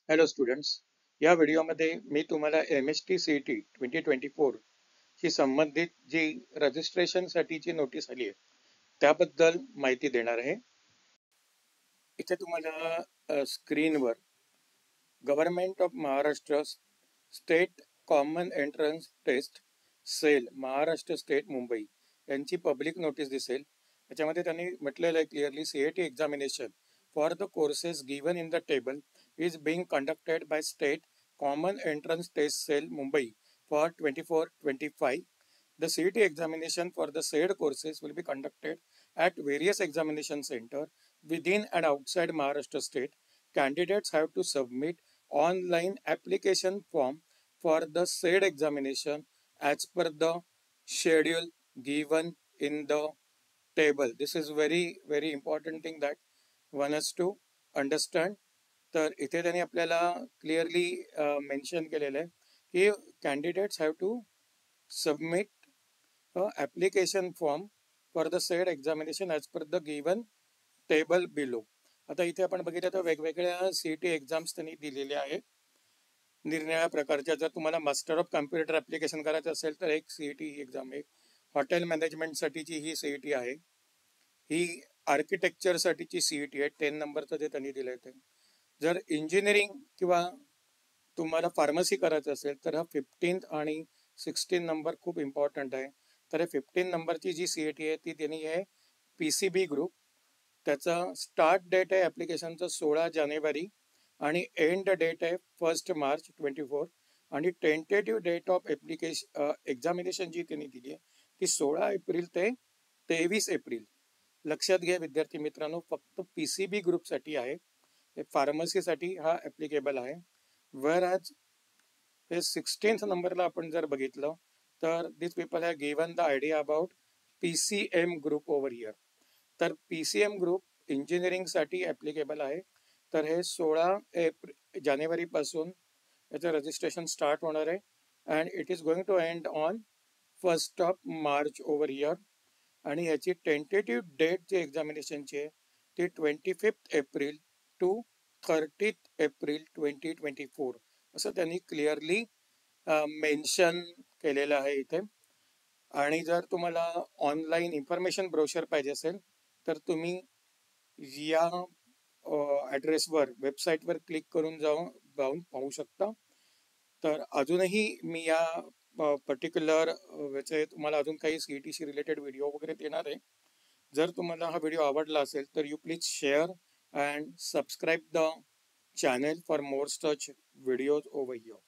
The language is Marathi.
हॅलो स्टुडंट्स, या व्हिडिओमध्ये मी तुम्हाला MST-CET 2024 शी संबंधित जी रजिस्ट्रेशनसाठीची नोटीस आली आहे त्याबद्दल माहिती देणार आहे. इथे तुम्हाला स्क्रीनवर government of Maharashtra state common entrance test cell Maharashtra state Mumbai यांची पब्लिक नोटीस दिसेल. त्याच्यामध्ये त्यांनी म्हटलेलं आहे clearly, CET examination for the courses given in the table is being conducted by State Common Entrance Test Cell Mumbai for 24-25. The CET examination for the said courses will be conducted at various examination center within and outside Maharashtra state. Candidates have to submit online application form for the said examination as per the schedule given in the table. This is very important thing that one has to understand. तर इथे त्यांनी आपल्याला क्लिअरली मेन्शन केलेलं आहे की candidates have to submit application form for the said examination as per the given table below. आता इथे आपण बघितलं तर वेगवेगळ्या CET एक्झाम्स त्यांनी दिलेल्या आहेत निरनिराळ्या प्रकारच्या. जर तुम्हाला मास्टर ऑफ कम्प्युटर ॲप्लिकेशन करायचं असेल तर एक CET ही एक्झाम आहे. हॉटेल मॅनेजमेंटसाठीची ही CET आहे. ही आर्किटेक्चरसाठीची CET आहे. 10 नंबरचं जे त्यांनी दिलं आहे ते. जर इंजिनिअरिंग किंवा तुम्हाला फार्मसी करायचं असेल तर हा 15 आणि 16 नंबर खूप इम्पॉर्टंट आहे. तर 15 नंबरची जी CET आहे ती त्यांनी आहे PCB ग्रुप. त्याचा स्टार्ट डेट आहे ॲप्लिकेशनचं 16 जानेवारी आणि एंड डेट आहे 1 मार्च 24 आणि टेंटेटिव्ह डेट ऑफ एक्झामिनेशन जी त्यांनी दिली आहे ती 16 एप्रिल ते 23 एप्रिल. लक्षात घ्या विद्यार्थी मित्रांनो, फक्त PCB ग्रुपसाठी आहे. फार्मसीसाठी हा ॲप्लिकेबल आहे. वेअर ॲज हे 16th नंबरला आपण जर बघितलं तर this people have given the idea about PCM group over here. तर PCM ग्रुप इंजिनिअरिंगसाठी ॲप्लिकेबल आहे. तर हे 16 जानेवारीपासून याचं रजिस्ट्रेशन स्टार्ट होणार आहे and it is going to end on 1 March over here. आणि याची टेंटेटिव्ह डेट जी एक्झामिनेशनची आहे ती 25 एप्रिल टू 30 एप्रिल 2024 असं त्यांनी क्लिअरली मेन्शन केलेलं आहे इथे. आणि जर तुम्हाला ऑनलाईन इन्फॉर्मेशन ब्रोशर पाहिजे असेल तर तुम्ही या ॲड्रेसवर वेबसाईटवर क्लिक करून जाऊन पाहू शकता. तर अजूनही मी या पर्टिक्युलर याचे तुम्हाला अजून काही CETशी रिलेटेड व्हिडिओ वगैरे देणार आहे. जर तुम्हाला हा व्हिडिओ आवडला असेल तर you please share and subscribe the channel for more such videos over here.